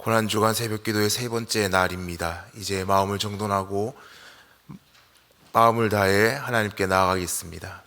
고난주간 새벽기도의 세 번째 날입니다. 이제 마음을 정돈하고 마음을 다해 하나님께 나아가겠습니다.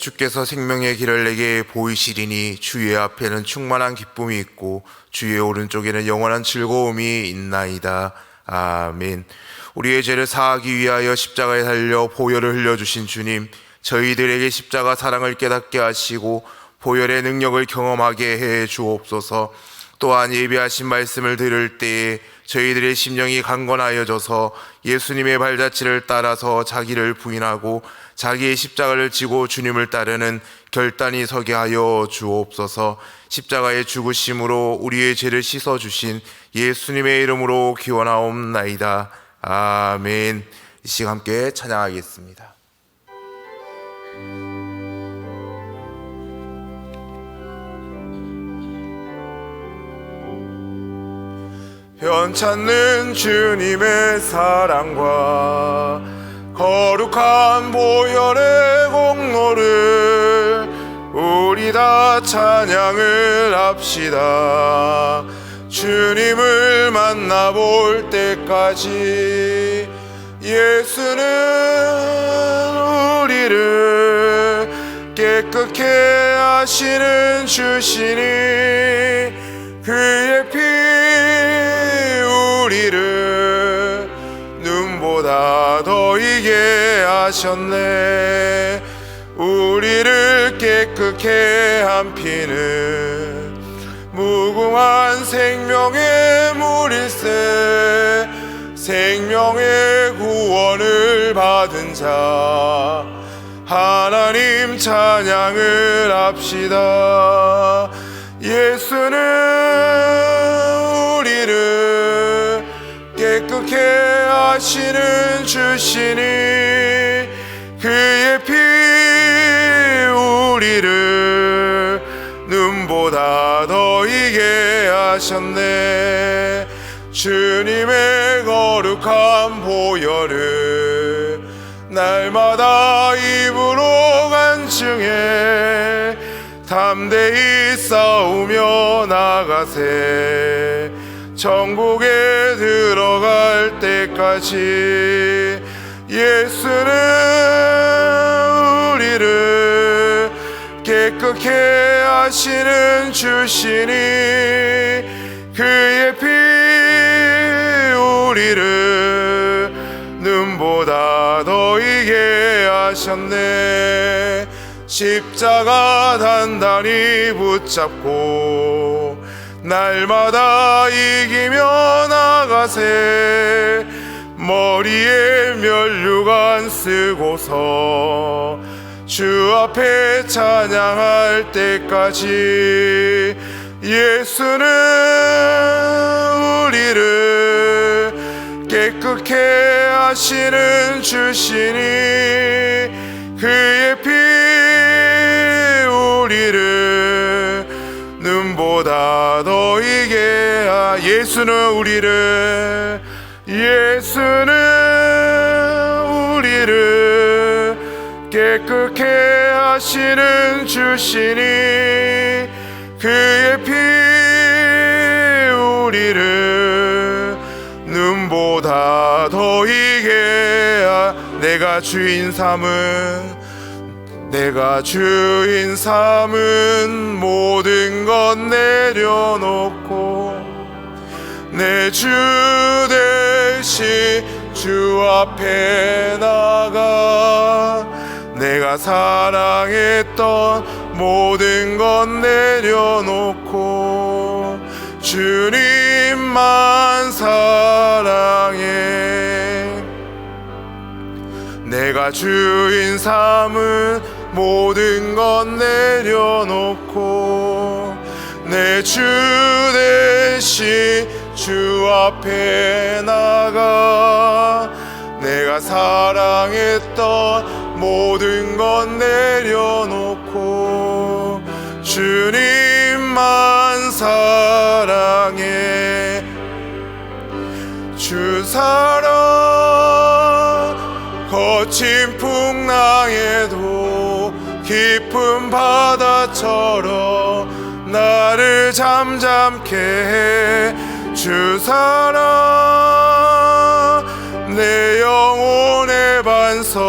주께서 생명의 길을 내게 보이시리니 주의 앞에는 충만한 기쁨이 있고 주의 오른쪽에는 영원한 즐거움이 있나이다. 아멘. 우리의 죄를 사하기 위하여 십자가에 달려 보혈을 흘려주신 주님, 저희들에게 십자가 사랑을 깨닫게 하시고 보혈의 능력을 경험하게 해 주옵소서. 또한 예배하신 말씀을 들을 때에 저희들의 심령이 강건하여져서 예수님의 발자취를 따라서 자기를 부인하고 자기의 십자가를 지고 주님을 따르는 결단이 서게 하여 주옵소서. 십자가의 죽으심으로 우리의 죄를 씻어주신 예수님의 이름으로 기원하옵나이다. 아멘. 이 시간 함께 찬양하겠습니다. 변찮는 주님의 사랑과 거룩한 보혈의 공로를 우리 다 찬양을 합시다. 주님을 만나볼 때까지 예수는 우리를 깨끗게 하시는 주시니 그의 피 우리를 눈보다 더 이게 하셨네. 우리를 깨끗게 한 피는 무궁한 생명의 물일세. 생명의 구원을 받은 자 하나님 찬양을 합시다. 예수는 우리를 깨끗게 하시는 주시니 그의 피 우리를 눈보다 더 이게 하셨네. 주님의 거룩한 보혈을 날마다 입으로 간증해 담대히 싸우며 나가세. 천국에 들어갈 때까지 예수는 우리를 깨끗게 하시는 주시니 그의 피 우리를 눈보다 더 이게 하셨네. 십자가 단단히 붙잡고 날마다 이기며 나가세. 머리에 면류관 쓰고서 주 앞에 찬양할 때까지 예수는 우리를 깨끗게 하시는 주시니 그의 피 우리를 눈보다 더 이게 예수는 우리를 깨끗게 하시는 주시니 그의 피 우리를 눈보다 더 이게 내가 주인 삼은 내가 주인 삼은 모든 것 내려놓고 내 주 대신 주 앞에 나가 내가 사랑했던 모든 것 내려놓고 주님만 사랑해. 내가 주인 삼은 모든 것 내려놓고 내 주 대신 주 앞에 나가 내가 사랑했던 모든 것 내려놓고 주님만 사랑해. 주 사랑 거친 풍랑에도 깊은 바다처럼 나를 잠잠케 해. 주 사랑 내 영혼의 반석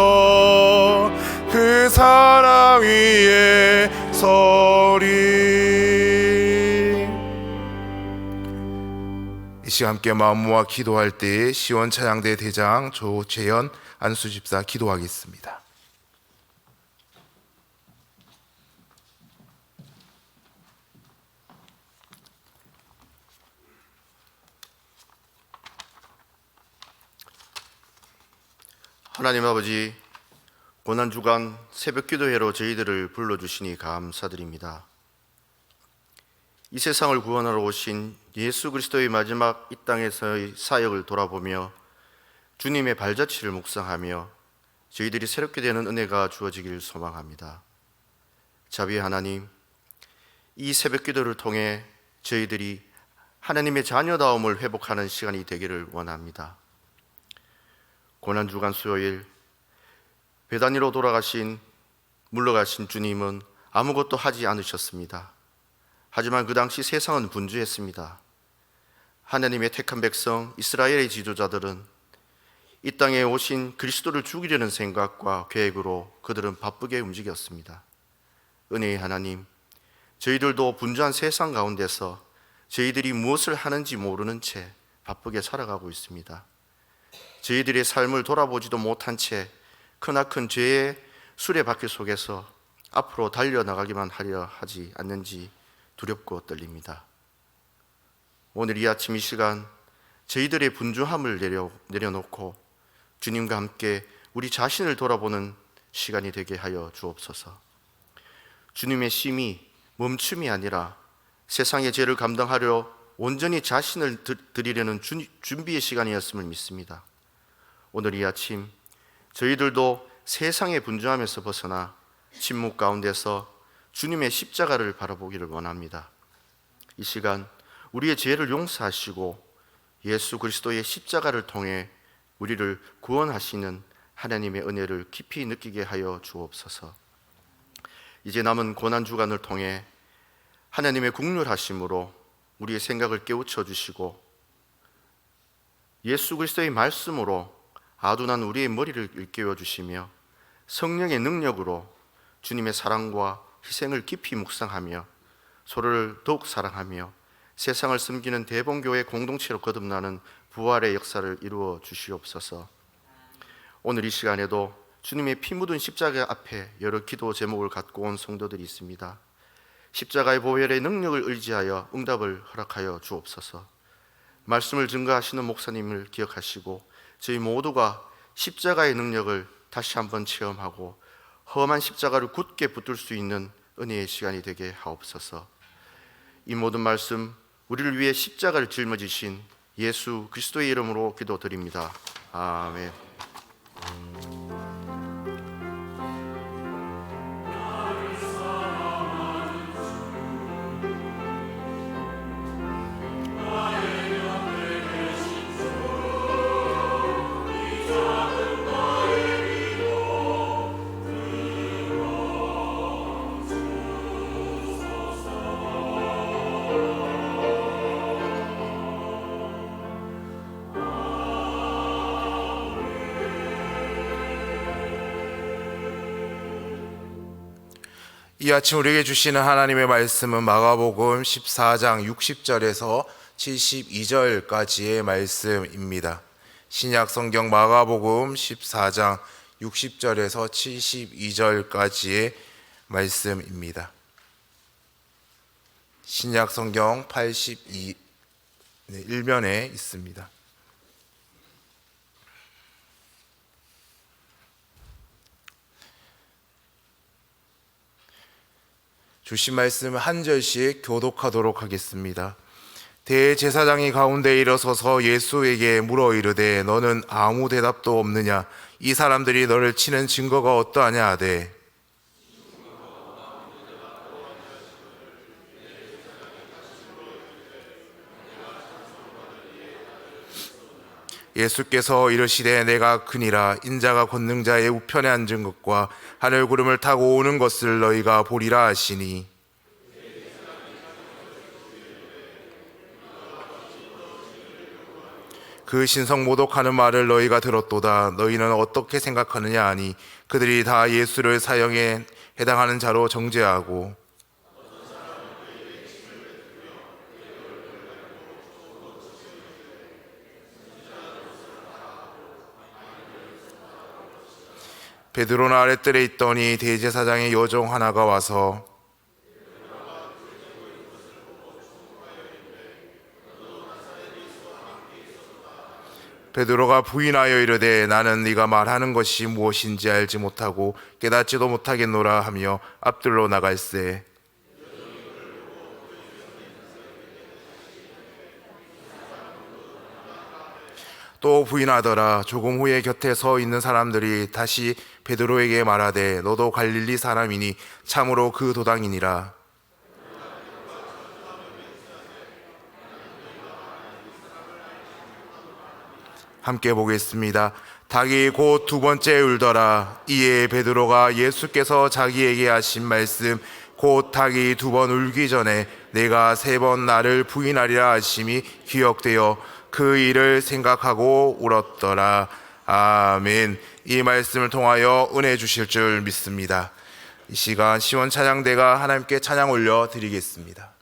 그 사랑 위에 서리. 이 시간 함께 마음 모아 기도할 때에 시원 찬양대 대장 조재현 안수집사 기도하겠습니다. 하나님 아버지, 고난주간 새벽기도회로 저희들을 불러주시니 감사드립니다. 이 세상을 구원하러 오신 예수 그리스도의 마지막 이 땅에서의 사역을 돌아보며 주님의 발자취를 묵상하며 저희들이 새롭게 되는 은혜가 주어지길 소망합니다. 자비의 하나님, 이 새벽기도를 통해 저희들이 하나님의 자녀다움을 회복하는 시간이 되기를 원합니다. 고난주간 수요일 베다니로 물러가신 주님은 아무것도 하지 않으셨습니다. 하지만 그 당시 세상은 분주했습니다. 하나님의 택한 백성 이스라엘의 지도자들은 이 땅에 오신 그리스도를 죽이려는 생각과 계획으로 그들은 바쁘게 움직였습니다. 은혜의 하나님, 저희들도 분주한 세상 가운데서 저희들이 무엇을 하는지 모르는 채 바쁘게 살아가고 있습니다. 저희들의 삶을 돌아보지도 못한 채 크나큰 죄의 수레바퀴 속에서 앞으로 달려나가기만 하려 하지 않는지 두렵고 떨립니다. 오늘 이 아침 이 시간 저희들의 분주함을 내려놓고 주님과 함께 우리 자신을 돌아보는 시간이 되게 하여 주옵소서. 주님의 심이 멈춤이 아니라 세상의 죄를 감당하려 온전히 자신을 드리려는 준비의 시간이었음을 믿습니다. 오늘 이 아침 저희들도 세상의 분주함에서 벗어나 침묵 가운데서 주님의 십자가를 바라보기를 원합니다. 이 시간 우리의 죄를 용서하시고 예수 그리스도의 십자가를 통해 우리를 구원하시는 하나님의 은혜를 깊이 느끼게 하여 주옵소서. 이제 남은 고난주간을 통해 하나님의 국률하심으로 우리의 생각을 깨우쳐 주시고 예수 그리스도의 말씀으로 아둔한 우리의 머리를 일깨워 주시며 성령의 능력으로 주님의 사랑과 희생을 깊이 묵상하며 서로를 더욱 사랑하며 세상을 섬기는 대본교회 공동체로 거듭나는 부활의 역사를 이루어 주시옵소서. 오늘 이 시간에도 주님의 피 묻은 십자가 앞에 여러 기도 제목을 갖고 온 성도들이 있습니다. 십자가의 보혈의 능력을 의지하여 응답을 허락하여 주옵소서. 말씀을 증거하시는 목사님을 기억하시고 저희 모두가 십자가의 능력을 다시 한번 체험하고 험한 십자가를 굳게 붙들 수 있는 은혜의 시간이 되게 하옵소서. 이 모든 말씀 우리를 위해 십자가를 짊어지신 예수 그리스도의 이름으로 기도드립니다. 아멘. 이 아침 우리에게 주시는 하나님의 말씀은 마가복음 14장 60절에서 72절까지의 말씀입니다. 신약 성경 마가복음 14장 60절에서 72절까지의 말씀입니다. 신약 성경 1면에 있습니다. 주신 말씀 한 절씩 교독하도록 하겠습니다. 대제사장이 가운데 일어서서 예수에게 물어 이르되 너는 아무 대답도 없느냐? 이 사람들이 너를 치는 증거가 어떠하냐 하되 예수께서 이르시되 내가 크니라. 인자가 권능자의 우편에 앉은 것과 하늘 구름을 타고 오는 것을 너희가 보리라 하시니 그 신성 모독하는 말을 너희가 들었도다. 너희는 어떻게 생각하느냐 하니 그들이 다 예수를 사형에 해당하는 자로 정죄하고 베드로는 아랫뜰에 있더니 대제사장의 여종 하나가 와서 베드로가 부인하여 이르되 나는 네가 말하는 것이 무엇인지 알지 못하고 깨닫지도 못하겠노라 하며 앞뜰로 나갈새 또 부인하더라. 조금 후에 곁에 서 있는 사람들이 다시 베드로에게 말하되 너도 갈릴리 사람이니 참으로 그 도당이니라. 함께 보겠습니다. 닭이 곧 두 번째 울더라. 이에 베드로가 예수께서 자기에게 하신 말씀 곧 닭이 두 번 울기 전에 내가 세 번 나를 부인하리라 하심이 기억되어 그 일을 생각하고 울었더라. 아멘. 이 말씀을 통하여 은혜 주실 줄 믿습니다. 이 시간 시원 찬양대가 하나님께 찬양 올려 드리겠습니다.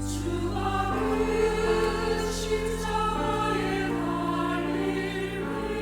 주가 그 십자가에 달린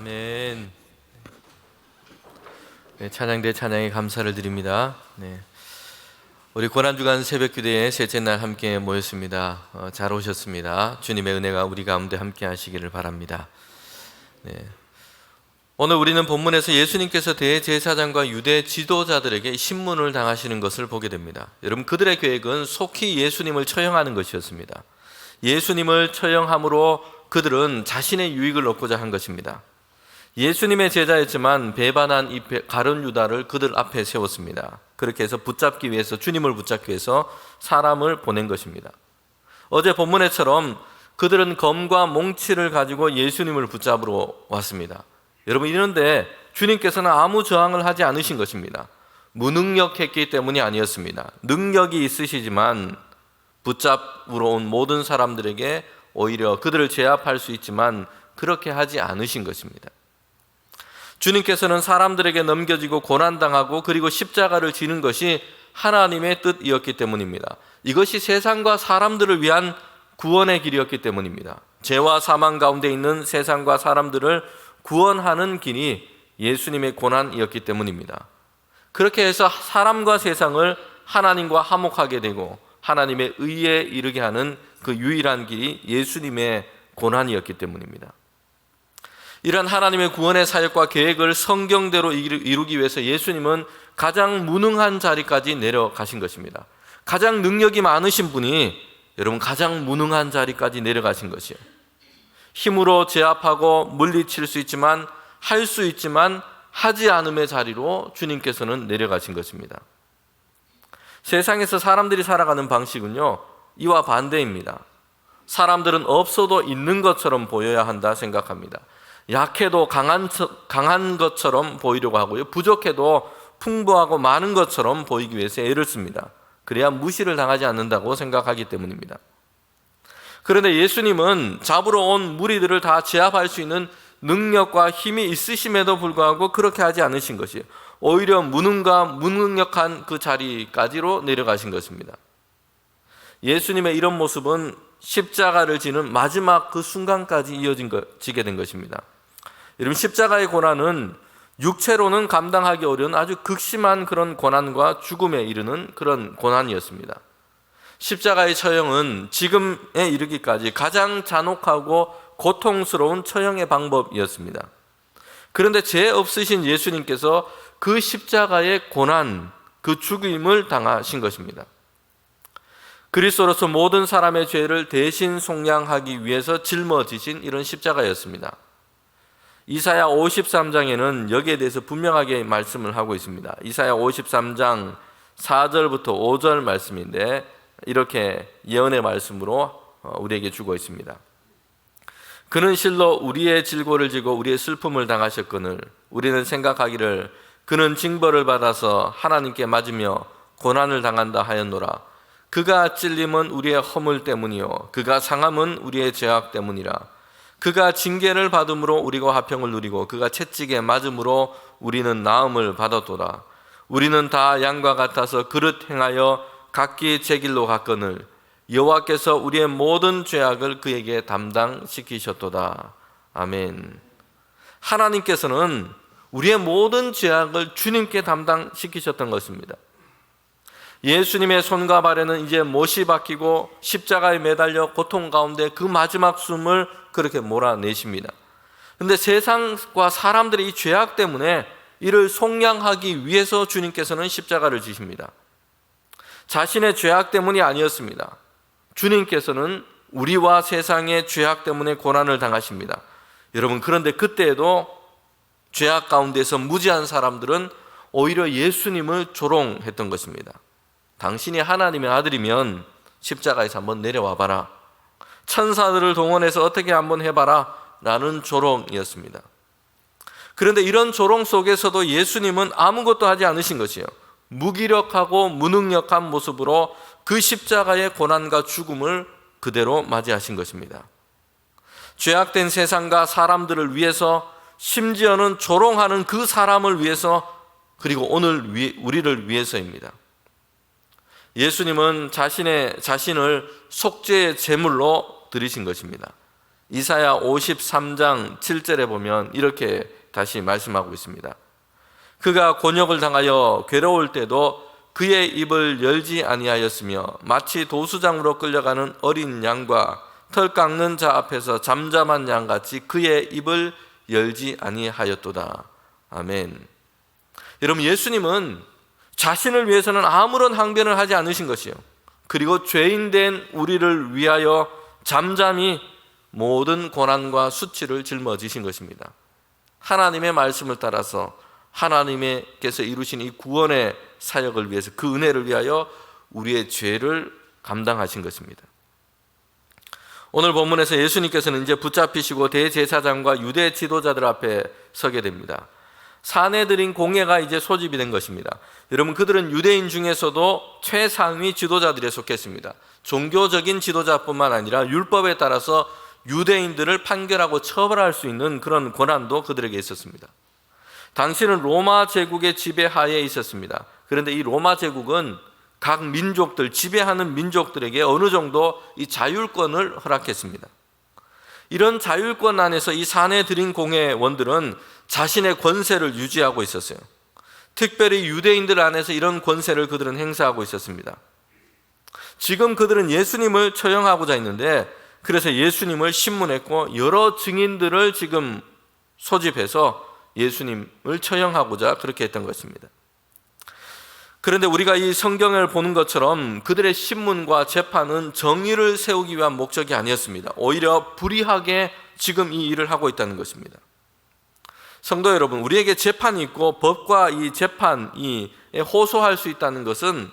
아멘. 네, 찬양대 찬양에 감사를 드립니다. 네. 우리 고난주간 새벽기도의 셋째 날 함께 모였습니다. 잘 오셨습니다. 주님의 은혜가 우리 가운데 함께 하시기를 바랍니다. 네. 오늘 우리는 본문에서 예수님께서 대제사장과 유대 지도자들에게 신문을 당하시는 것을 보게 됩니다. 여러분, 그들의 계획은 속히 예수님을 처형하는 것이었습니다. 예수님을 처형함으로 그들은 자신의 유익을 얻고자 한 것입니다. 예수님의 제자였지만 배반한 이 가룟 유다를 그들 앞에 세웠습니다. 그렇게 해서 주님을 붙잡기 위해서 사람을 보낸 것입니다. 어제 본문에처럼 그들은 검과 몽치를 가지고 예수님을 붙잡으러 왔습니다. 여러분, 이런데 주님께서는 아무 저항을 하지 않으신 것입니다. 무능력했기 때문이 아니었습니다. 능력이 있으시지만 붙잡으러 온 모든 사람들에게 오히려 그들을 제압할 수 있지만 그렇게 하지 않으신 것입니다. 주님께서는 사람들에게 넘겨지고 고난당하고 그리고 십자가를 지는 것이 하나님의 뜻이었기 때문입니다. 이것이 세상과 사람들을 위한 구원의 길이었기 때문입니다. 죄와 사망 가운데 있는 세상과 사람들을 구원하는 길이 예수님의 고난이었기 때문입니다. 그렇게 해서 사람과 세상을 하나님과 화목하게 되고 하나님의 의에 이르게 하는 그 유일한 길이 예수님의 고난이었기 때문입니다. 이런 하나님의 구원의 사역과 계획을 성경대로 이루기 위해서 예수님은 가장 무능한 자리까지 내려가신 것입니다. 가장 능력이 많으신 분이 여러분 가장 무능한 자리까지 내려가신 것이에요. 힘으로 제압하고 물리칠 수 있지만 할 수 있지만 하지 않음의 자리로 주님께서는 내려가신 것입니다. 세상에서 사람들이 살아가는 방식은요, 이와 반대입니다. 사람들은 없어도 있는 것처럼 보여야 한다 생각합니다. 약해도 강한 것처럼 보이려고 하고요, 부족해도 풍부하고 많은 것처럼 보이기 위해서 애를 씁니다. 그래야 무시를 당하지 않는다고 생각하기 때문입니다. 그런데 예수님은 잡으러 온 무리들을 다 제압할 수 있는 능력과 힘이 있으심에도 불구하고 그렇게 하지 않으신 것이에요. 오히려 무능과 무능력한 그 자리까지로 내려가신 것입니다. 예수님의 이런 모습은 십자가를 지는 마지막 그 순간까지 이어지게 된 것입니다. 여러분, 십자가의 고난은 육체로는 감당하기 어려운 아주 극심한 그런 고난과 죽음에 이르는 그런 고난이었습니다. 십자가의 처형은 지금에 이르기까지 가장 잔혹하고 고통스러운 처형의 방법이었습니다. 그런데 죄 없으신 예수님께서 그 십자가의 고난, 그 죽임을 당하신 것입니다. 그리스도로서 모든 사람의 죄를 대신 속량하기 위해서 짊어지신 이런 십자가였습니다. 이사야 53장에는 여기에 대해서 분명하게 말씀을 하고 있습니다. 이사야 53장 4절부터 5절 말씀인데 이렇게 예언의 말씀으로 우리에게 주고 있습니다. 그는 실로 우리의 질고를 지고 우리의 슬픔을 당하셨거늘 우리는 생각하기를 그는 징벌을 받아서 하나님께 맞으며 고난을 당한다 하였노라. 그가 찔림은 우리의 허물 때문이요 그가 상함은 우리의 죄악 때문이라. 그가 징계를 받음으로 우리가 화평을 누리고 그가 채찍에 맞음으로 우리는 나음을 받았도다. 우리는 다 양과 같아서 그릇 행하여 각기 제 길로 갔거늘 여호와께서 우리의 모든 죄악을 그에게 담당시키셨도다. 아멘. 하나님께서는 우리의 모든 죄악을 주님께 담당시키셨던 것입니다. 예수님의 손과 발에는 이제 못이 박히고 십자가에 매달려 고통 가운데 그 마지막 숨을 그렇게 몰아내십니다. 그런데 세상과 사람들의 이 죄악 때문에 이를 속량하기 위해서 주님께서는 십자가를 지십니다. 자신의 죄악 때문이 아니었습니다. 주님께서는 우리와 세상의 죄악 때문에 고난을 당하십니다. 여러분, 그런데 그때에도 죄악 가운데서 무지한 사람들은 오히려 예수님을 조롱했던 것입니다. 당신이 하나님의 아들이면 십자가에서 한번 내려와 봐라. 천사들을 동원해서 어떻게 한번 해봐라 라는 조롱이었습니다. 그런데 이런 조롱 속에서도 예수님은 아무것도 하지 않으신 것이에요. 무기력하고 무능력한 모습으로 그 십자가의 고난과 죽음을 그대로 맞이하신 것입니다. 죄악된 세상과 사람들을 위해서, 심지어는 조롱하는 그 사람을 위해서, 그리고 오늘 우리를 위해서입니다. 예수님은 자신을 속죄의 제물로 드리신 것입니다. 이사야 53장 7절에 보면 이렇게 다시 말씀하고 있습니다. 그가 곤욕을 당하여 괴로울 때도 그의 입을 열지 아니하였으며 마치 도수장으로 끌려가는 어린 양과 털 깎는 자 앞에서 잠잠한 양같이 그의 입을 열지 아니하였도다. 아멘. 여러분, 예수님은 자신을 위해서는 아무런 항변을 하지 않으신 것이요, 그리고 죄인된 우리를 위하여 잠잠히 모든 고난과 수치를 짊어지신 것입니다. 하나님의 말씀을 따라서 하나님께서 이루신 이 구원의 사역을 위해서, 그 은혜를 위하여 우리의 죄를 감당하신 것입니다. 오늘 본문에서 예수님께서는 이제 붙잡히시고 대제사장과 유대 지도자들 앞에 서게 됩니다. 사내들인 공회가 이제 소집이 된 것입니다. 여러분, 그들은 유대인 중에서도 최상위 지도자들에 속했습니다. 종교적인 지도자뿐만 아니라 율법에 따라서 유대인들을 판결하고 처벌할 수 있는 그런 권한도 그들에게 있었습니다. 당시는 로마 제국의 지배하에 있었습니다. 그런데 이 로마 제국은 각 민족들, 지배하는 민족들에게 어느 정도 이 자율권을 허락했습니다. 이런 자율권 안에서 이 사내들인 공회원들은 자신의 권세를 유지하고 있었어요. 특별히 유대인들 안에서 이런 권세를 그들은 행사하고 있었습니다. 지금 그들은 예수님을 처형하고자 했는데, 그래서 예수님을 신문했고 여러 증인들을 지금 소집해서 예수님을 처형하고자 그렇게 했던 것입니다. 그런데 우리가 이 성경을 보는 것처럼 그들의 신문과 재판은 정의를 세우기 위한 목적이 아니었습니다. 오히려 불의하게 지금 이 일을 하고 있다는 것입니다. 성도 여러분, 우리에게 재판이 있고 법과 이 재판이 호소할 수 있다는 것은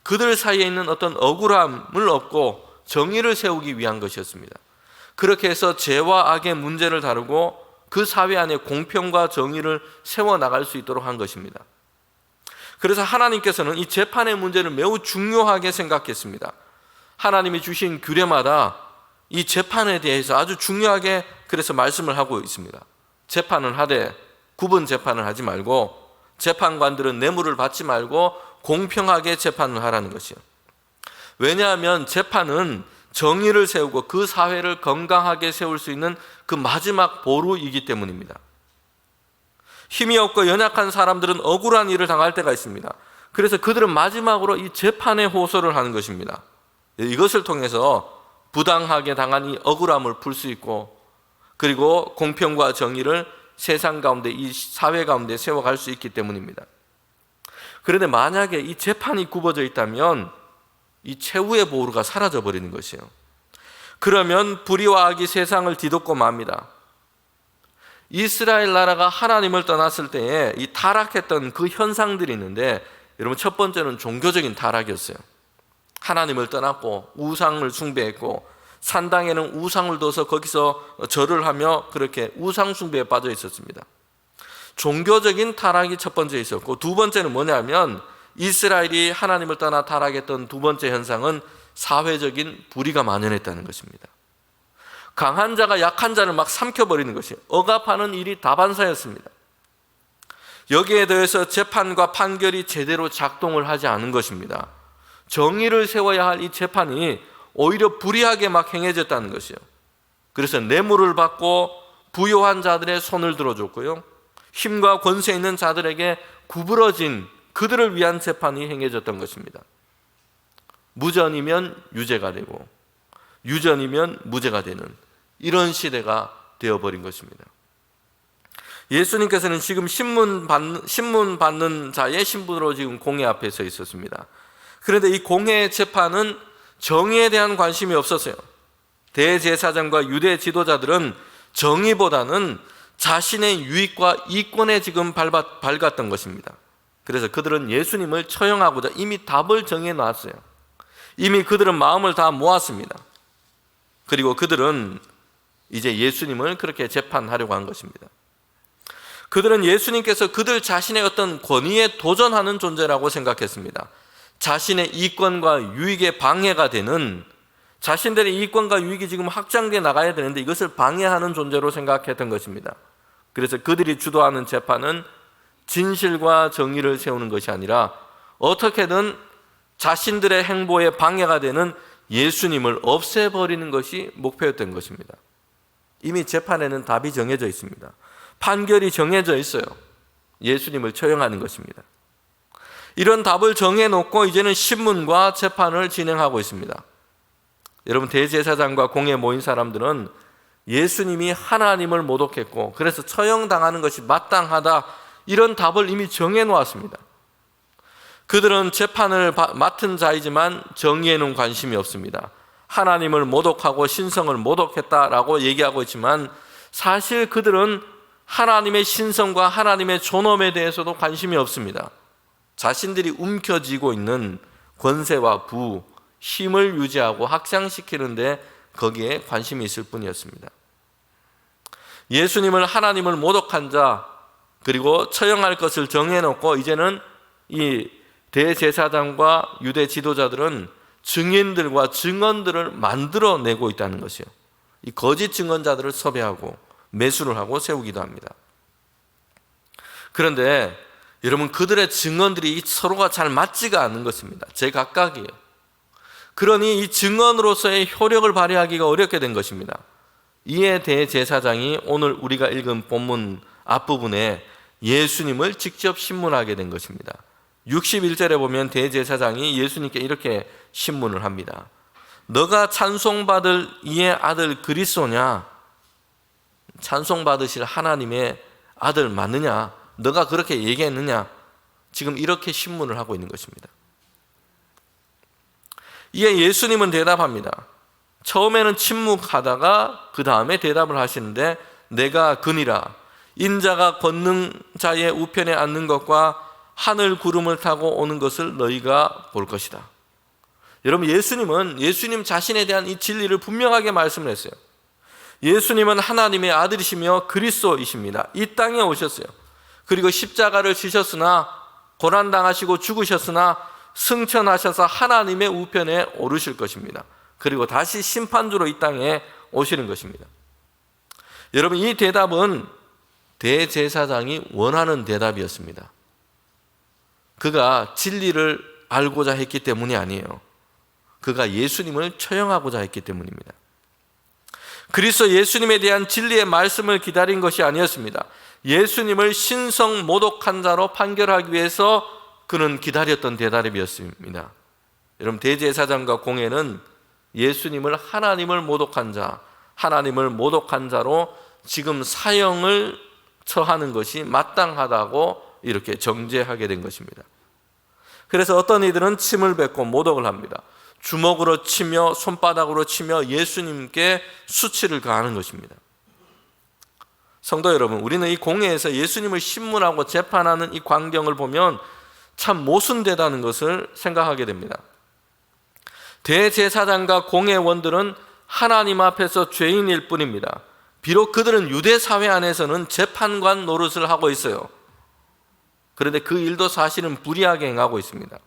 그들 사이에 있는 어떤 억울함을 얻고 정의를 세우기 위한 것이었습니다. 그렇게 해서 죄와 악의 문제를 다루고 그 사회 안에 공평과 정의를 세워나갈 수 있도록 한 것입니다. 그래서 하나님께서는 이 재판의 문제를 매우 중요하게 생각했습니다. 하나님이 주신 규례마다 이 재판에 대해서 아주 중요하게 그래서 말씀을 하고 있습니다. 재판을 하되 구분 재판을 하지 말고, 재판관들은 뇌물을 받지 말고 공평하게 재판을 하라는 것이요. 왜냐하면 재판은 정의를 세우고 그 사회를 건강하게 세울 수 있는 그 마지막 보루이기 때문입니다. 힘이 없고 연약한 사람들은 억울한 일을 당할 때가 있습니다. 그래서 그들은 마지막으로 이 재판에 호소를 하는 것입니다. 이것을 통해서 부당하게 당한 이 억울함을 풀 수 있고, 그리고 공평과 정의를 세상 가운데, 이 사회 가운데 세워갈 수 있기 때문입니다. 그런데 만약에 이 재판이 굽어져 있다면 이 최후의 보루가 사라져 버리는 것이에요. 그러면 불의와 악이 세상을 뒤덮고 맙니다. 이스라엘 나라가 하나님을 떠났을 때에 이 타락했던 그 현상들이 있는데, 여러분, 첫 번째는 종교적인 타락이었어요. 하나님을 떠났고 우상을 숭배했고, 산당에는 우상을 둬서 거기서 절을 하며 그렇게 우상 숭배에 빠져 있었습니다. 종교적인 타락이 첫 번째 있었고, 두 번째는 뭐냐면 이스라엘이 하나님을 떠나 타락했던 두 번째 현상은 사회적인 불의가 만연했다는 것입니다. 강한 자가 약한 자를 막 삼켜버리는 것이, 억압하는 일이 다반사였습니다. 여기에 더해서 재판과 판결이 제대로 작동을 하지 않은 것입니다. 정의를 세워야 할 이 재판이 오히려 불의하게 막 행해졌다는 것이요. 그래서 뇌물을 받고 부요한 자들의 손을 들어줬고요, 힘과 권세 있는 자들에게 구부러진 그들을 위한 재판이 행해졌던 것입니다. 무전이면 유죄가 되고 유전이면 무죄가 되는 이런 시대가 되어버린 것입니다. 예수님께서는 지금 신문 받는 자의 신분으로 지금 공회 앞에 서 있었습니다. 그런데 이 공회의 재판은 정의에 대한 관심이 없었어요. 대제사장과 유대 지도자들은 정의보다는 자신의 유익과 이권에 지금 밝았던 것입니다. 그래서 그들은 예수님을 처형하고자 이미 답을 정해놨어요. 이미 그들은 마음을 다 모았습니다. 그리고 그들은 이제 예수님을 그렇게 재판하려고 한 것입니다. 그들은 예수님께서 그들 자신의 어떤 권위에 도전하는 존재라고 생각했습니다. 자신의 이권과 유익에 방해가 되는, 자신들의 이권과 유익이 지금 확장돼 나가야 되는데 이것을 방해하는 존재로 생각했던 것입니다. 그래서 그들이 주도하는 재판은 진실과 정의를 세우는 것이 아니라 어떻게든 자신들의 행보에 방해가 되는 예수님을 없애버리는 것이 목표였던 것입니다. 이미 재판에는 답이 정해져 있습니다. 판결이 정해져 있어요. 예수님을 처형하는 것입니다. 이런 답을 정해놓고 이제는 신문과 재판을 진행하고 있습니다. 여러분, 대제사장과 공회에 모인 사람들은 예수님이 하나님을 모독했고 그래서 처형당하는 것이 마땅하다, 이런 답을 이미 정해놓았습니다. 그들은 재판을 맡은 자이지만 정의에는 관심이 없습니다. 하나님을 모독하고 신성을 모독했다라고 얘기하고 있지만 사실 그들은 하나님의 신성과 하나님의 존엄에 대해서도 관심이 없습니다. 자신들이 움켜쥐고 있는 권세와 부, 힘을 유지하고 확장시키는데 거기에 관심이 있을 뿐이었습니다. 예수님을 하나님을 모독한 자, 그리고 처형할 것을 정해놓고 이제는 이 대제사장과 유대 지도자들은 증인들과 증언들을 만들어내고 있다는 것이요. 이 거짓 증언자들을 섭외하고 매수를 하고 세우기도 합니다. 그런데 여러분, 그들의 증언들이 서로가 잘 맞지가 않는 것입니다. 제각각이에요. 그러니 이 증언으로서의 효력을 발휘하기가 어렵게 된 것입니다. 이에 대제사장이 오늘 우리가 읽은 본문 앞부분에 예수님을 직접 신문하게 된 것입니다. 61절에 보면 대제사장이 예수님께 이렇게 신문을 합니다. 너가 찬송받을 이의 아들 그리스도냐? 찬송받으실 하나님의 아들 맞느냐? 너가 그렇게 얘기했느냐? 지금 이렇게 신문을 하고 있는 것입니다. 이에 예수님은 대답합니다. 처음에는 침묵하다가 그 다음에 대답을 하시는데, 내가 그니라. 인자가 권능자의 우편에 앉는 것과 하늘 구름을 타고 오는 것을 너희가 볼 것이다. 여러분, 예수님 자신에 대한 이 진리를 분명하게 말씀을 했어요. 예수님은 하나님의 아들이시며 그리스도이십니다. 이 땅에 오셨어요. 그리고 십자가를 지셨으나 고난당하시고 죽으셨으나 승천하셔서 하나님의 우편에 오르실 것입니다. 그리고 다시 심판주로 이 땅에 오시는 것입니다. 여러분, 이 대답은 대제사장이 원하는 대답이었습니다. 그가 진리를 알고자 했기 때문이 아니에요. 그가 예수님을 처형하고자 했기 때문입니다. 그리스도 예수님에 대한 진리의 말씀을 기다린 것이 아니었습니다. 예수님을 신성 모독한 자로 판결하기 위해서 그는 기다렸던 대답이었습니다. 여러분, 대제사장과 공회는 예수님을 하나님을 모독한 자, 하나님을 모독한 자로 지금 사형을 처하는 것이 마땅하다고 이렇게 정죄하게 된 것입니다. 그래서 어떤 이들은 침을 뱉고 모독을 합니다. 주먹으로 치며 손바닥으로 치며 예수님께 수치를 가하는 것입니다. 성도 여러분, 우리는 이 공회에서 예수님을 신문하고 재판하는 이 광경을 보면 참 모순되다는 것을 생각하게 됩니다. 대제사장과 공회원들은 하나님 앞에서 죄인일 뿐입니다. 비록 그들은 유대 사회 안에서는 재판관 노릇을 하고 있어요. 그런데 그 일도 사실은 불의하게 행하고 있습니다.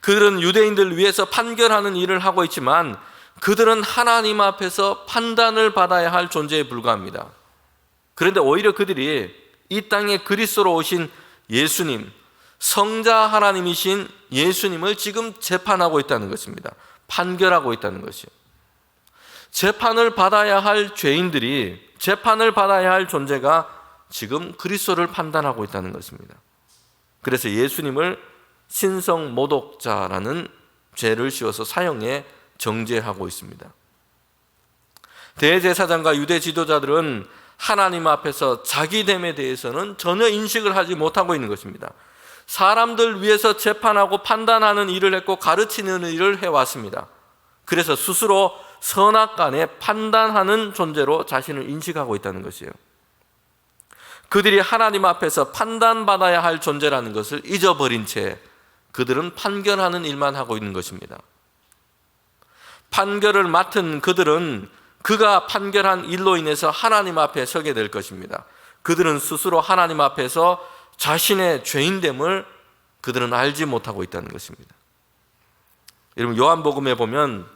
그들은 유대인들을 위해서 판결하는 일을 하고 있지만 그들은 하나님 앞에서 판단을 받아야 할 존재에 불과합니다. 그런데 오히려 그들이 이 땅에 그리스도로 오신 예수님, 성자 하나님이신 예수님을 지금 재판하고 있다는 것입니다. 판결하고 있다는 것이요. 재판을 받아야 할 죄인들이, 재판을 받아야 할 존재가 지금 그리스도를 판단하고 있다는 것입니다. 그래서 예수님을 신성 모독자라는 죄를 씌워서 사형에 정죄하고 있습니다. 대제사장과 유대 지도자들은 하나님 앞에서 자기됨에 대해서는 전혀 인식을 하지 못하고 있는 것입니다. 사람들 위해서 재판하고 판단하는 일을 했고 가르치는 일을 해왔습니다. 그래서 스스로 선악간에 판단하는 존재로 자신을 인식하고 있다는 것이에요. 그들이 하나님 앞에서 판단받아야 할 존재라는 것을 잊어버린 채 그들은 판결하는 일만 하고 있는 것입니다. 판결을 맡은 그들은 그가 판결한 일로 인해서 하나님 앞에 서게 될 것입니다. 그들은 스스로 하나님 앞에서 자신의 죄인됨을 그들은 알지 못하고 있다는 것입니다. 여러분, 요한복음에 보면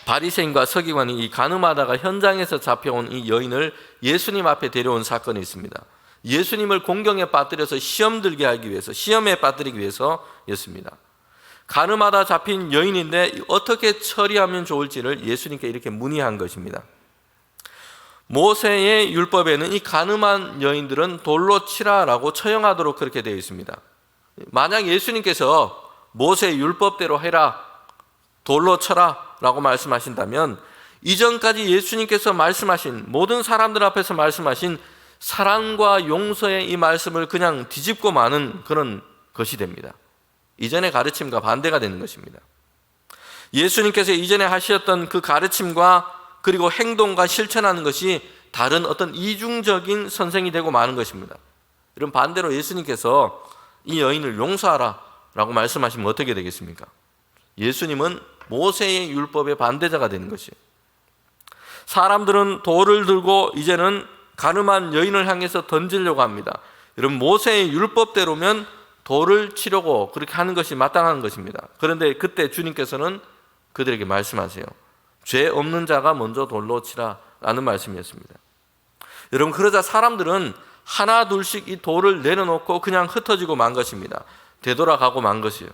바리새인과 서기관이 이 간음하다가 현장에서 잡혀온 이 여인을 예수님 앞에 데려온 사건이 있습니다. 예수님을 공경에 빠뜨려서 시험에 빠뜨리기 위해서였습니다. 간음하다 잡힌 여인인데 어떻게 처리하면 좋을지를 예수님께 이렇게 문의한 것입니다. 모세의 율법에는 이 간음한 여인들은 돌로 치라라고 처형하도록 그렇게 되어 있습니다. 만약 예수님께서 모세의 율법대로 해라, 돌로 쳐라 라고 말씀하신다면 이전까지 예수님께서 말씀하신, 모든 사람들 앞에서 말씀하신 사랑과 용서의 이 말씀을 그냥 뒤집고 마는 그런 것이 됩니다. 이전의 가르침과 반대가 되는 것입니다. 예수님께서 이전에 하셨던 그 가르침과 그리고 행동과 실천하는 것이 다른 어떤 이중적인 선생이 되고 마는 것입니다. 이런 반대로 예수님께서 이 여인을 용서하라 라고 말씀하시면 어떻게 되겠습니까? 예수님은 모세의 율법의 반대자가 되는 것이에요. 사람들은 돌을 들고 이제는 간음한 여인을 향해서 던지려고 합니다. 여러분, 모세의 율법대로면 돌을 치려고 그렇게 하는 것이 마땅한 것입니다. 그런데 그때 주님께서는 그들에게 말씀하세요. 죄 없는 자가 먼저 돌로 치라 라는 말씀이었습니다. 여러분, 그러자 사람들은 하나 둘씩 이 돌을 내려놓고 그냥 흩어지고 만 것입니다. 되돌아가고 만 것이에요.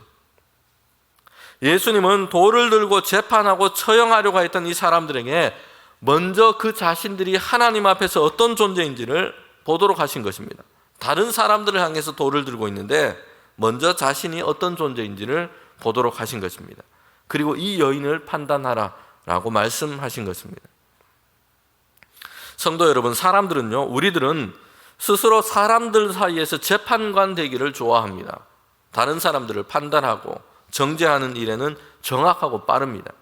예수님은 돌을 들고 재판하고 처형하려고 했던 이 사람들에게 먼저 그 자신들이 하나님 앞에서 어떤 존재인지를 보도록 하신 것입니다. 다른 사람들을 향해서 돌을 들고 있는데 먼저 자신이 어떤 존재인지를 보도록 하신 것입니다. 그리고 이 여인을 판단하라 라고 말씀하신 것입니다. 성도 여러분, 사람들은요, 우리들은 스스로 사람들 사이에서 재판관 되기를 좋아합니다. 다른 사람들을 판단하고 정죄하는 일에는 정확하고 빠릅니다.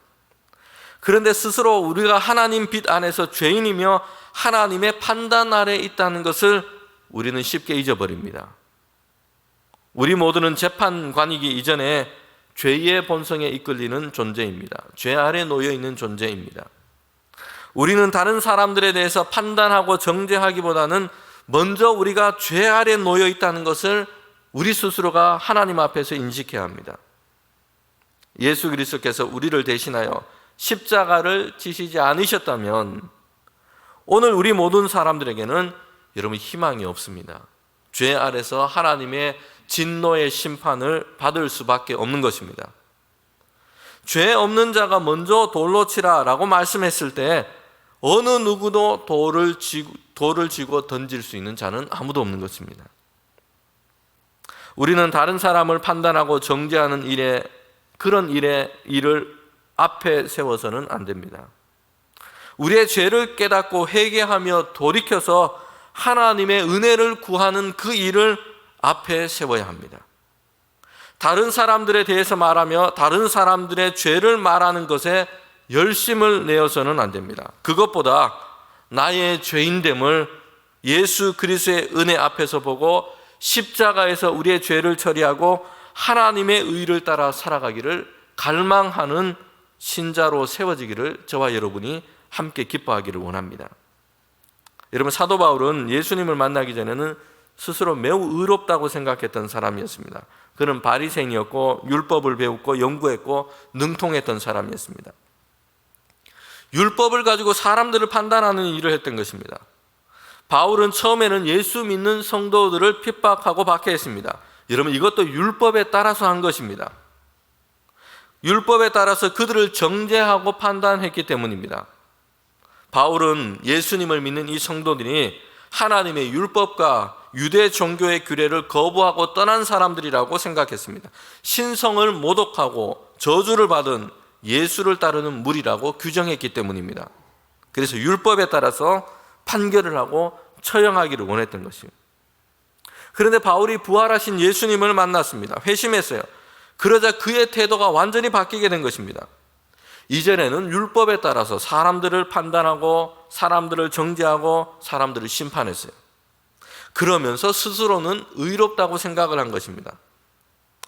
그런데 스스로 우리가 하나님 빛 안에서 죄인이며 하나님의 판단 아래 있다는 것을 우리는 쉽게 잊어버립니다. 우리 모두는 재판관이기 이전에 죄의 본성에 이끌리는 존재입니다. 죄 아래 놓여 있는 존재입니다. 우리는 다른 사람들에 대해서 판단하고 정죄하기보다는 먼저 우리가 죄 아래 놓여 있다는 것을 우리 스스로가 하나님 앞에서 인식해야 합니다. 예수 그리스도께서 우리를 대신하여 십자가를 지시지 않으셨다면 오늘 우리 모든 사람들에게는 여러분 희망이 없습니다. 죄 아래서 하나님의 진노의 심판을 받을 수밖에 없는 것입니다. 죄 없는 자가 먼저 돌로 치라 라고 말씀했을 때 어느 누구도 돌을 쥐고 던질 수 있는 자는 아무도 없는 것입니다. 우리는 다른 사람을 판단하고 정죄하는 그런 일을 앞에 세워서는 안 됩니다. 우리의 죄를 깨닫고 회개하며 돌이켜서 하나님의 은혜를 구하는 그 일을 앞에 세워야 합니다. 다른 사람들에 대해서 말하며 다른 사람들의 죄를 말하는 것에 열심을 내어서는 안 됩니다. 그것보다 나의 죄인됨을 예수 그리스도의 은혜 앞에서 보고 십자가에서 우리의 죄를 처리하고 하나님의 의를 따라 살아가기를 갈망하는 신자로 세워지기를 저와 여러분이 함께 기뻐하기를 원합니다. 여러분, 사도 바울은 예수님을 만나기 전에는 스스로 매우 의롭다고 생각했던 사람이었습니다. 그는 바리새인이었고 율법을 배웠고 연구했고 능통했던 사람이었습니다. 율법을 가지고 사람들을 판단하는 일을 했던 것입니다. 바울은 처음에는 예수 믿는 성도들을 핍박하고 박해했습니다. 여러분, 이것도 율법에 따라서 한 것입니다. 율법에 따라서 그들을 정죄하고 판단했기 때문입니다. 바울은 예수님을 믿는 이 성도들이 하나님의 율법과 유대 종교의 규례를 거부하고 떠난 사람들이라고 생각했습니다. 신성을 모독하고 저주를 받은 예수를 따르는 무리라고 규정했기 때문입니다. 그래서 율법에 따라서 판결을 하고 처형하기를 원했던 것입니다. 그런데 바울이 부활하신 예수님을 만났습니다. 회심했어요. 그러자 그의 태도가 완전히 바뀌게 된 것입니다. 이전에는 율법에 따라서 사람들을 판단하고 사람들을 정죄하고 사람들을 심판했어요. 그러면서 스스로는 의롭다고 생각을 한 것입니다.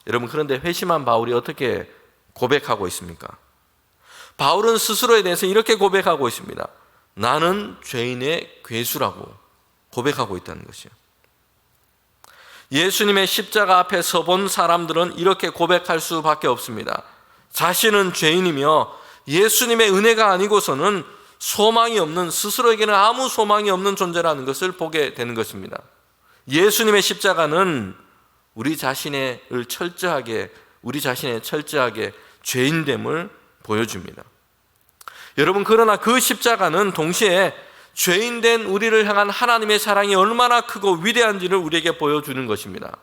여러분, 그런데 회심한 바울이 어떻게 고백하고 있습니까? 바울은 스스로에 대해서 이렇게 고백하고 있습니다. 나는 죄인의 괴수라고 고백하고 있다는 것이요. 예수님의 십자가 앞에 서본 사람들은 이렇게 고백할 수밖에 없습니다. 자신은 죄인이며 예수님의 은혜가 아니고서는 소망이 없는, 스스로에게는 아무 소망이 없는 존재라는 것을 보게 되는 것입니다. 예수님의 십자가는 우리 자신의 철저하게 죄인됨을 보여줍니다. 여러분, 그러나 그 십자가는 동시에 죄인된 우리를 향한 하나님의 사랑이 얼마나 크고 위대한지를 우리에게 보여주는 것입니다.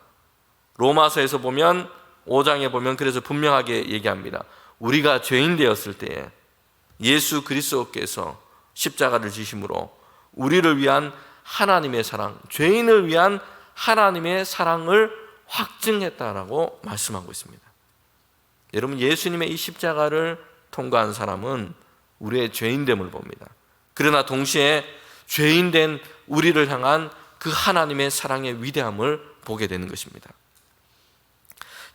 로마서에서 보면 5장에 보면 그래서 분명하게 얘기합니다. 우리가 죄인 되었을 때에 예수 그리스도께서 십자가를 지심으로 우리를 위한 하나님의 사랑, 죄인을 위한 하나님의 사랑을 확증했다라고 말씀하고 있습니다. 여러분, 예수님의 이 십자가를 통과한 사람은 우리의 죄인됨을 봅니다. 그러나 동시에 죄인된 우리를 향한 그 하나님의 사랑의 위대함을 보게 되는 것입니다.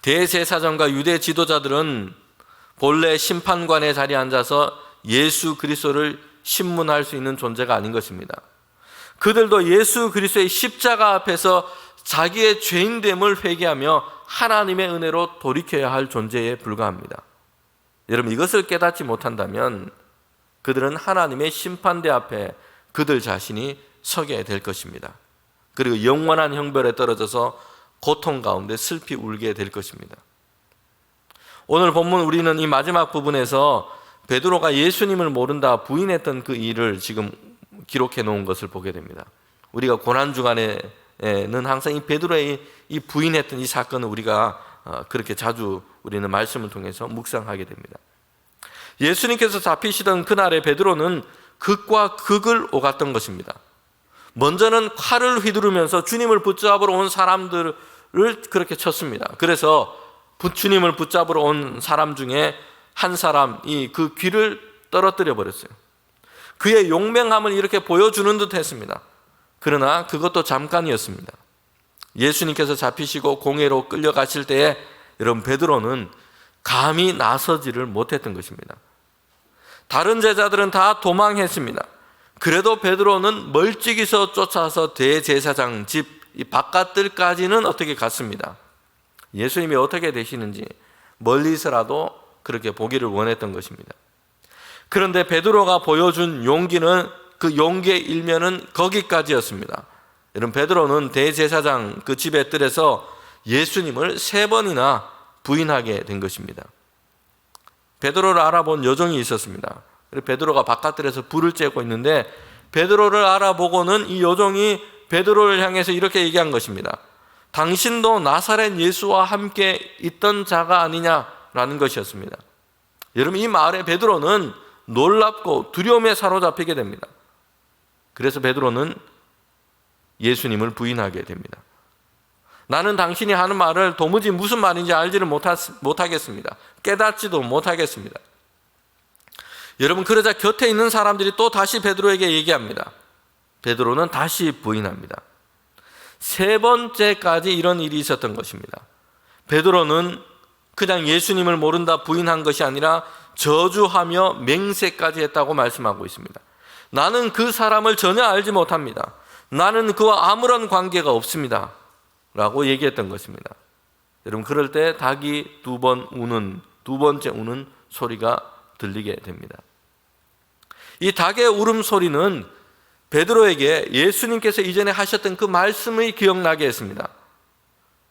대제사장과 유대 지도자들은 본래 심판관의 자리에 앉아서 예수 그리스도를 신문할 수 있는 존재가 아닌 것입니다. 그들도 예수 그리스도의 십자가 앞에서 자기의 죄인됨을 회개하며 하나님의 은혜로 돌이켜야 할 존재에 불과합니다. 여러분, 이것을 깨닫지 못한다면 그들은 하나님의 심판대 앞에 그들 자신이 서게 될 것입니다. 그리고 영원한 형벌에 떨어져서 고통 가운데 슬피 울게 될 것입니다. 오늘 본문 우리는 이 마지막 부분에서 베드로가 예수님을 모른다 부인했던 그 일을 지금 기록해 놓은 것을 보게 됩니다. 우리가 고난주간에는 항상 이 베드로의 이 부인했던 이 사건을 우리가 그렇게 자주 우리는 말씀을 통해서 묵상하게 됩니다. 예수님께서 잡히시던 그날에 베드로는 극과 극을 오갔던 것입니다. 먼저는 칼을 휘두르면서 주님을 붙잡으러 온 사람들을 그렇게 쳤습니다. 그래서 주님을 붙잡으러 온 사람 중에 한 사람이 그 귀를 떨어뜨려 버렸어요. 그의 용맹함을 이렇게 보여주는 듯 했습니다. 그러나 그것도 잠깐이었습니다. 예수님께서 잡히시고 공회로 끌려가실 때에 여러분, 베드로는 감히 나서지를 못했던 것입니다. 다른 제자들은 다 도망했습니다. 그래도 베드로는 멀찍이서 쫓아서 대제사장 집 바깥들까지는 어떻게 갔습니다. 예수님이 어떻게 되시는지 멀리서라도 그렇게 보기를 원했던 것입니다. 그런데 베드로가 보여준 용기는 그 용기의 일면은 거기까지였습니다. 여러분, 베드로는 대제사장 그 집의 뜰에서 예수님을 3번이나 부인하게 된 것입니다. 베드로를 알아본 여종이 있었습니다. 베드로가 바깥들에서 불을 쬐고 있는데 베드로를 알아보고는 이 여종이 베드로를 향해서 이렇게 얘기한 것입니다. 당신도 나사렛 예수와 함께 있던 자가 아니냐라는 것이었습니다. 여러분, 이 말에 베드로는 놀랍고 두려움에 사로잡히게 됩니다. 그래서 베드로는 예수님을 부인하게 됩니다. 나는 당신이 하는 말을 도무지 무슨 말인지 알지를 못하겠습니다. 깨닫지도 못하겠습니다. 여러분, 그러자 곁에 있는 사람들이 또 다시 베드로에게 얘기합니다. 베드로는 다시 부인합니다. 3번째까지 이런 일이 있었던 것입니다. 베드로는 그냥 예수님을 모른다 부인한 것이 아니라 저주하며 맹세까지 했다고 말씀하고 있습니다. 나는 그 사람을 전혀 알지 못합니다. 나는 그와 아무런 관계가 없습니다 라고 얘기했던 것입니다. 여러분, 그럴 때 닭이 2번 우는, 2번째 우는 소리가 들리게 됩니다. 이 닭의 울음소리는 베드로에게 예수님께서 이전에 하셨던 그 말씀이 기억나게 했습니다.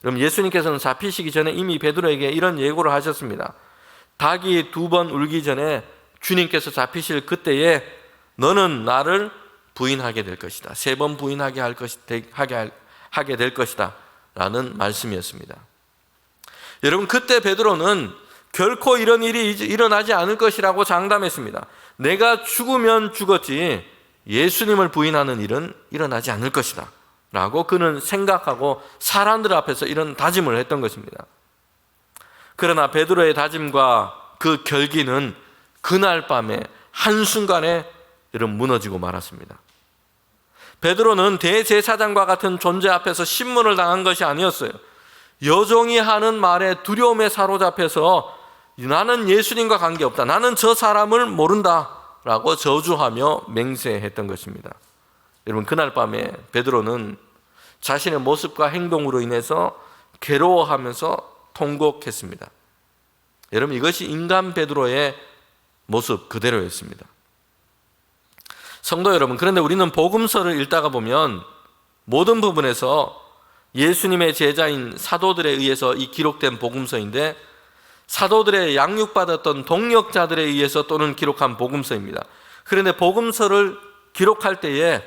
그럼 예수님께서는 잡히시기 전에 이미 베드로에게 이런 예고를 하셨습니다. 닭이 2번 울기 전에 주님께서 잡히실 그때에 너는 나를 부인하게 될 것이다. 3번 부인하게 하게 될 것이다 라는 말씀이었습니다. 여러분, 그때 베드로는 결코 이런 일이 일어나지 않을 것이라고 장담했습니다. 내가 죽으면 죽었지 예수님을 부인하는 일은 일어나지 않을 것이다 라고 그는 생각하고 사람들 앞에서 이런 다짐을 했던 것입니다. 그러나 베드로의 다짐과 그 결기는 그날 밤에 한순간에 무너지고 말았습니다. 베드로는 대제사장과 같은 존재 앞에서 신문을 당한 것이 아니었어요. 여종이 하는 말에 두려움에 사로잡혀서 나는 예수님과 관계없다, 나는 저 사람을 모른다 라고 저주하며 맹세했던 것입니다. 여러분, 그날 밤에 베드로는 자신의 모습과 행동으로 인해서 괴로워하면서 통곡했습니다. 여러분, 이것이 인간 베드로의 모습 그대로였습니다. 성도 여러분, 그런데 우리는 복음서를 읽다가 보면 모든 부분에서 예수님의 제자인 사도들에 의해서 이 기록된 복음서인데 사도들의 양육받았던 동역자들에 의해서 또는 기록한 복음서입니다. 그런데 복음서를 기록할 때에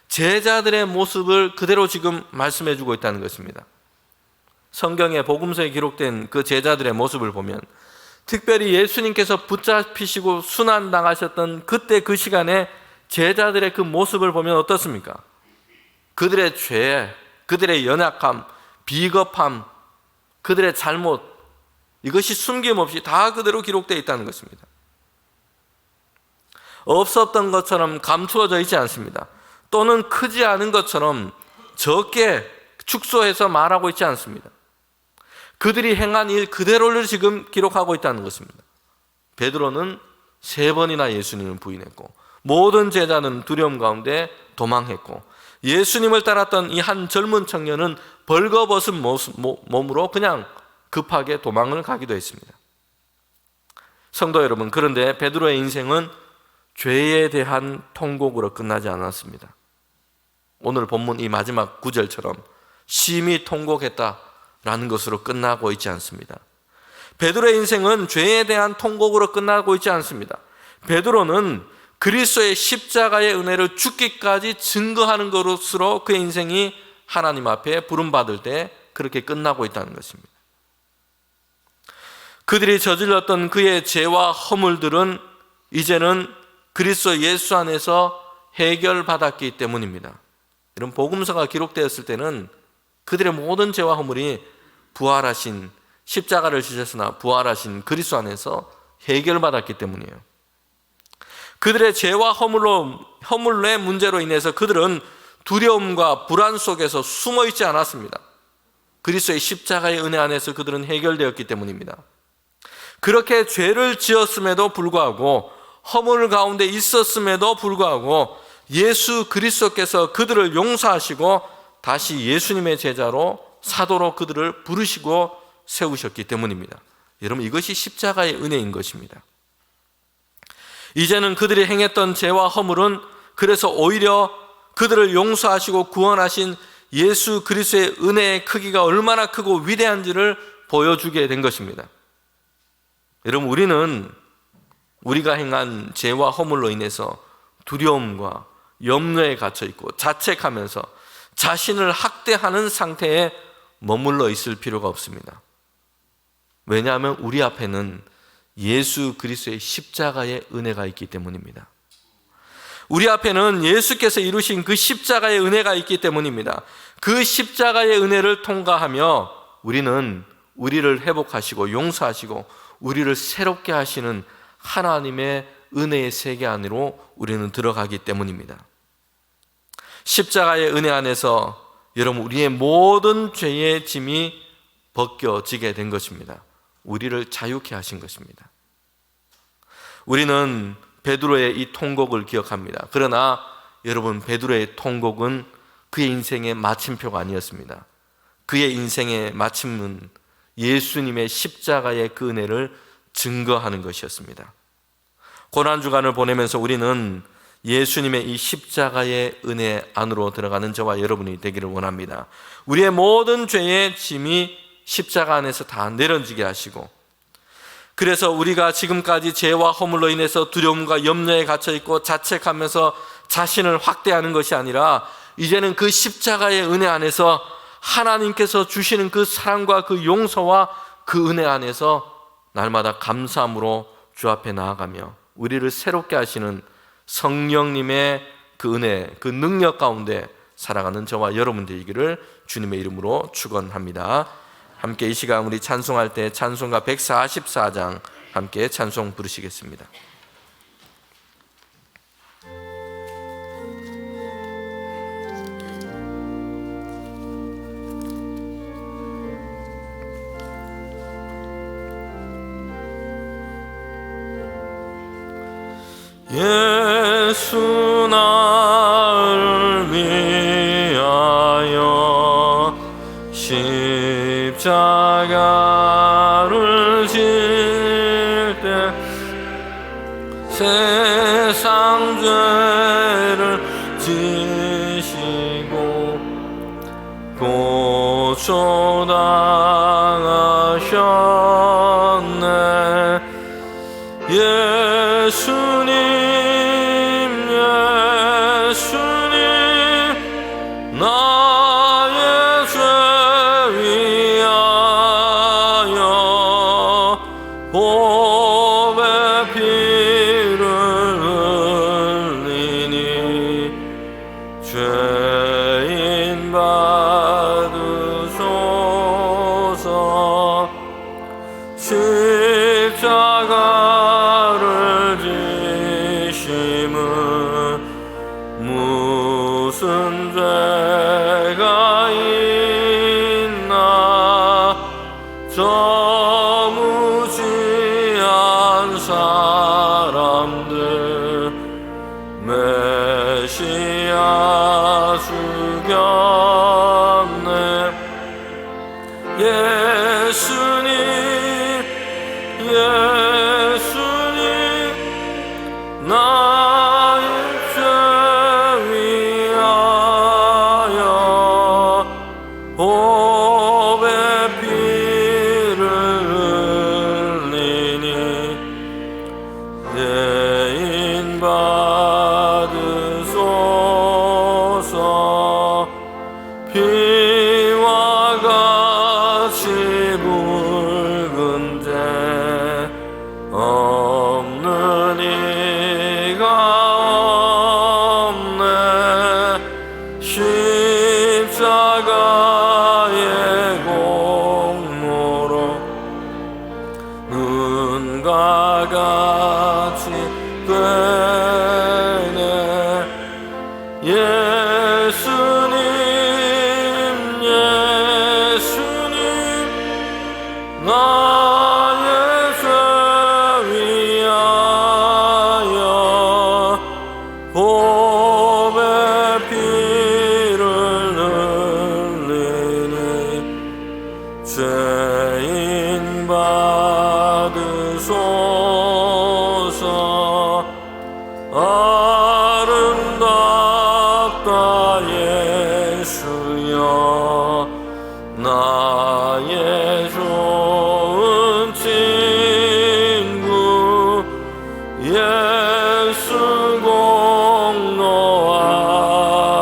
제자들의 모습을 그대로 지금 말씀해 주고 있다는 것입니다. 성경의 복음서에 기록된 그 제자들의 모습을 보면 특별히 예수님께서 붙잡히시고 순환당하셨던 그때 그 시간에 제자들의 그 모습을 보면 어떻습니까? 그들의 죄, 그들의 연약함, 비겁함, 그들의 잘못, 이것이 숨김없이 다 그대로 기록되어 있다는 것입니다. 없었던 것처럼 감추어져 있지 않습니다. 또는 크지 않은 것처럼 적게 축소해서 말하고 있지 않습니다. 그들이 행한 일 그대로를 지금 기록하고 있다는 것입니다. 베드로는 3번이나 예수님을 부인했고 모든 제자는 두려움 가운데 도망했고 예수님을 따랐던 이 한 젊은 청년은 벌거벗은 몸으로 그냥 급하게 도망을 가기도 했습니다. 성도 여러분, 그런데 베드로의 인생은 죄에 대한 통곡으로 끝나지 않았습니다. 오늘 본문 이 마지막 구절처럼 심히 통곡했다라는 것으로 끝나고 있지 않습니다. 베드로의 인생은 죄에 대한 통곡으로 끝나고 있지 않습니다. 베드로는 그리스도의 십자가의 은혜를 죽기까지 증거하는 것으로 그의 인생이 하나님 앞에 부름받을 때 그렇게 끝나고 있다는 것입니다. 그들이 저질렀던 그의 죄와 허물들은 이제는 그리스도 예수 안에서 해결받았기 때문입니다. 이런 복음서가 기록되었을 때는 그들의 모든 죄와 허물이 부활하신, 십자가를 지셨으나 부활하신 그리스도 안에서 해결받았기 때문이에요. 그들의 죄와 허물의 문제로 인해서 그들은 두려움과 불안 속에서 숨어 있지 않았습니다. 그리스도의 십자가의 은혜 안에서 그들은 해결되었기 때문입니다. 그렇게 죄를 지었음에도 불구하고 허물 가운데 있었음에도 불구하고 예수 그리스도께서 그들을 용서하시고 다시 예수님의 제자로 사도로 그들을 부르시고 세우셨기 때문입니다. 여러분, 이것이 십자가의 은혜인 것입니다. 이제는 그들이 행했던 죄와 허물은 그래서 오히려 그들을 용서하시고 구원하신 예수 그리스도의 은혜의 크기가 얼마나 크고 위대한지를 보여주게 된 것입니다. 여러분, 우리는 우리가 행한 죄와 허물로 인해서 두려움과 염려에 갇혀 있고 자책하면서 자신을 학대하는 상태에 머물러 있을 필요가 없습니다. 왜냐하면 우리 앞에는 예수 그리스도의 십자가의 은혜가 있기 때문입니다. 우리 앞에는 예수께서 이루신 그 십자가의 은혜가 있기 때문입니다. 그 십자가의 은혜를 통과하며 우리는 우리를 회복하시고 용서하시고 우리를 새롭게 하시는 하나님의 은혜의 세계 안으로 우리는 들어가기 때문입니다. 십자가의 은혜 안에서 여러분, 우리의 모든 죄의 짐이 벗겨지게 된 것입니다. 우리를 자유케 하신 것입니다. 우리는 베드로의 이 통곡을 기억합니다. 그러나 여러분, 베드로의 통곡은 그의 인생의 마침표가 아니었습니다. 그의 인생의 마침은 예수님의 십자가의 그 은혜를 증거하는 것이었습니다. 고난주간을 보내면서 우리는 예수님의 이 십자가의 은혜 안으로 들어가는 저와 여러분이 되기를 원합니다. 우리의 모든 죄의 짐이 십자가 안에서 다 내려지게 하시고, 그래서 우리가 지금까지 죄와 허물로 인해서 두려움과 염려에 갇혀 있고 자책하면서 자신을 확대하는 것이 아니라 이제는 그 십자가의 은혜 안에서 하나님께서 주시는 그 사랑과 그 용서와 그 은혜 안에서 날마다 감사함으로 주 앞에 나아가며 우리를 새롭게 하시는 성령님의 그 은혜, 그 능력 가운데 살아가는 저와 여러분 되기를 주님의 이름으로 축원합니다. 함께 이 시간 우리 찬송할 때 찬송가 144장 함께 찬송 부르시겠습니다. 예수 나를 위하여 십자가를 질 때 세상 죄를 지시고 고초당하셨네. 예수님 저 무지한 사람들 메시아 죽였네. 예수님 나의 죄 위하여 보배 피를 흘리니 대인 받으소서. 피와 같이 붉은 죄 없는 이가 없네. 십자가의 공로로 눈과 같이 되네. 예수님 나의 죄 위하여 보배 피를 흘리니 죄인 받으소서. 아름답다 예수여 나의 좋은 친구. 예수 공로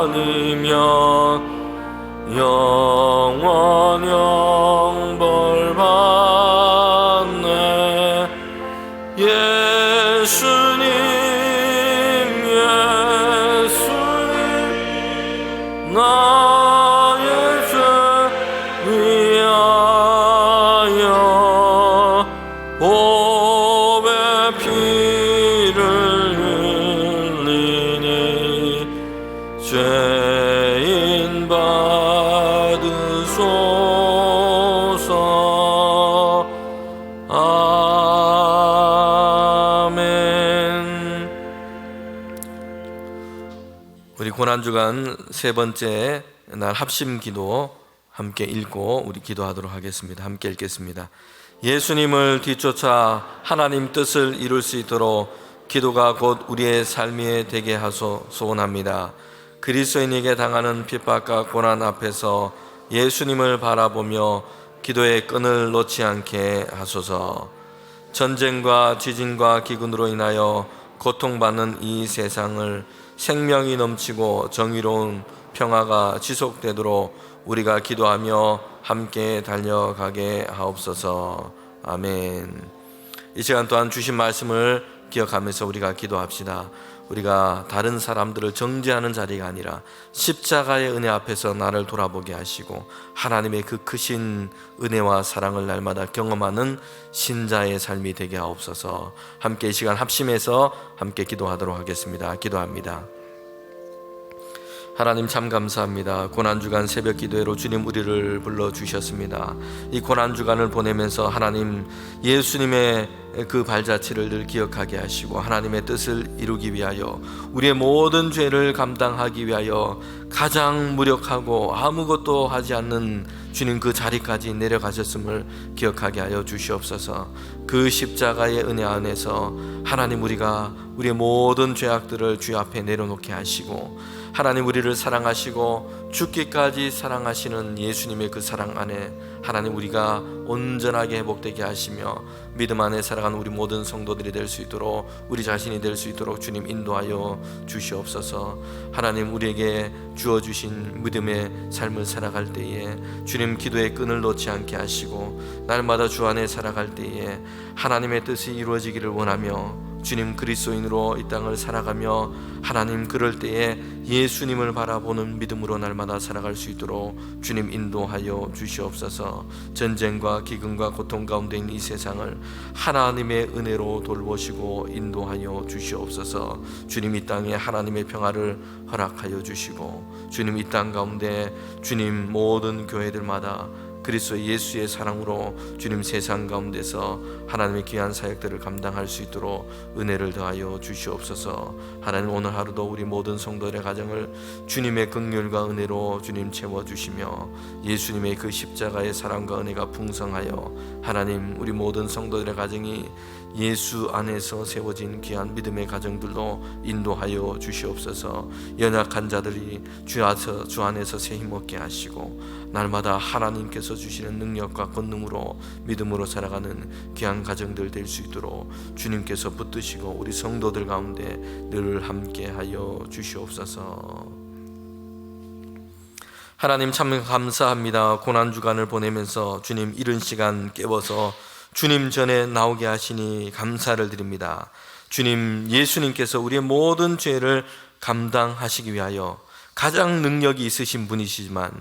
아니면 영원 형벌 받네. 예수님 나의 죄 위하여 보배 피를 흘리니 죄인 받으소서. 아멘. 우리 고난주간 세 번째 날 합심 기도 함께 읽고 우리 기도하도록 하겠습니다. 함께 읽겠습니다. 예수님을 뒤쫓아 하나님 뜻을 이룰 수 있도록 기도가 곧 우리의 삶이 되게 하소 소원합니다. 그리스도인에게 당하는 핍박과 고난 앞에서 예수님을 바라보며 기도의 끈을 놓지 않게 하소서. 전쟁과 지진과 기근으로 인하여 고통받는 이 세상을 생명이 넘치고 정의로운 평화가 지속되도록 우리가 기도하며 함께 달려가게 하옵소서. 아멘. 이 시간 또한 주신 말씀을 기억하면서 우리가 기도합시다. 우리가 다른 사람들을 정죄하는 자리가 아니라 십자가의 은혜 앞에서 나를 돌아보게 하시고 하나님의 그 크신 은혜와 사랑을 날마다 경험하는 신자의 삶이 되게 하옵소서. 함께 이 시간 합심해서 함께 기도하도록 하겠습니다. 기도합니다. 하나님 참 감사합니다. 고난주간 새벽 기도회로 주님 우리를 불러주셨습니다. 이 고난주간을 보내면서 하나님 예수님의 그 발자취를 늘 기억하게 하시고 하나님의 뜻을 이루기 위하여 우리의 모든 죄를 감당하기 위하여 가장 무력하고 아무것도 하지 않는 주님 그 자리까지 내려가셨음을 기억하게 하여 주시옵소서. 그 십자가의 은혜 안에서 하나님 우리가 우리의 모든 죄악들을 주 앞에 내려놓게 하시고 하나님 우리를 사랑하시고 죽기까지 사랑하시는 예수님의 그 사랑 안에 하나님 우리가 온전하게 회복되게 하시며 믿음 안에 살아가는 우리 모든 성도들이 될 수 있도록 우리 자신이 될 수 있도록 주님 인도하여 주시옵소서. 하나님 우리에게 주어주신 믿음의 삶을 살아갈 때에 주님 기도의 끈을 놓지 않게 하시고 날마다 주 안에 살아갈 때에 하나님의 뜻이 이루어지기를 원하며 주님 그리스도인으로 이 땅을 살아가며 하나님 그럴 때에 예수님을 바라보는 믿음으로 날마다 살아갈 수 있도록 주님 인도하여 주시옵소서. 전쟁과 기근과 고통 가운데 있는 이 세상을 하나님의 은혜로 돌보시고 인도하여 주시옵소서. 주님 이 땅에 하나님의 평화를 허락하여 주시고 주님 이 땅 가운데 주님 모든 교회들마다 그리스도 예수의 사랑으로 주님 세상 가운데서 하나님의 귀한 사역들을 감당할 수 있도록 은혜를 더하여 주시옵소서. 하나님, 오늘 하루도 우리 모든 성도들의 가정을 주님의 긍휼과 은혜로 주님 채워주시며 예수님의 그 십자가의 사랑과 은혜가 풍성하여 하나님, 우리 모든 성도들의 가정이 예수 안에서 세워진 귀한 믿음의 가정들로 인도하여 주시옵소서. 연약한 자들이 주 안에서 새 힘없게 하시고 날마다 하나님께서 주시는 능력과 권능으로 믿음으로 살아가는 귀한 가정들 될 수 있도록 주님께서 붙드시고 우리 성도들 가운데 늘 함께하여 주시옵소서. 하나님, 참 감사합니다. 고난주간을 보내면서 주님 이른 시간 깨워서 주님 전에 나오게 하시니 감사를 드립니다. 주님, 예수님께서 우리의 모든 죄를 감당하시기 위하여 가장 능력이 있으신 분이시지만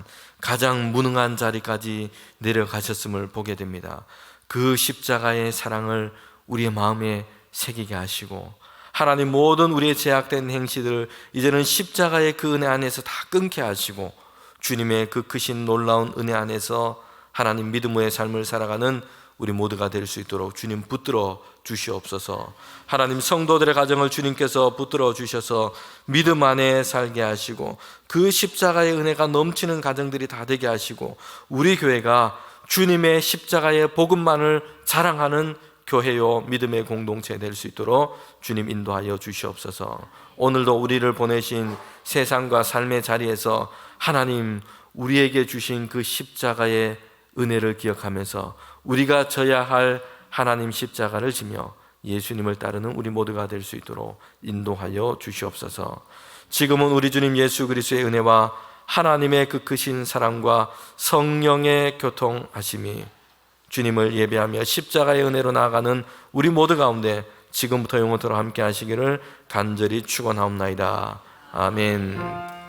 가장 무능한 자리까지 내려가셨음을 보게 됩니다. 그 십자가의 사랑을 우리의 마음에 새기게 하시고 하나님, 모든 우리의 제약된 행실을 이제는 십자가의 그 은혜 안에서 다 끊게 하시고 주님의 그 크신 놀라운 은혜 안에서 하나님 믿음의 삶을 살아가는 우리 모두가 될 수 있도록 주님 붙들어 주시옵소서. 하나님, 성도들의 가정을 주님께서 붙들어 주셔서 믿음 안에 살게 하시고 그 십자가의 은혜가 넘치는 가정들이 다 되게 하시고 우리 교회가 주님의 십자가의 복음만을 자랑하는 교회요 믿음의 공동체 될 수 있도록 주님 인도하여 주시옵소서. 오늘도 우리를 보내신 세상과 삶의 자리에서 하나님, 우리에게 주신 그 십자가의 은혜를 기억하면서 우리가 져야 할 하나님 십자가를 지며 예수님을 따르는 우리 모두가 될 수 있도록 인도하여 주시옵소서. 지금은 우리 주님 예수 그리스도의 은혜와 하나님의 그 크신 사랑과 성령의 교통하심이 주님을 예배하며 십자가의 은혜로 나아가는 우리 모두 가운데 지금부터 영원토록 함께 하시기를 간절히 축원하옵나이다. 아멘.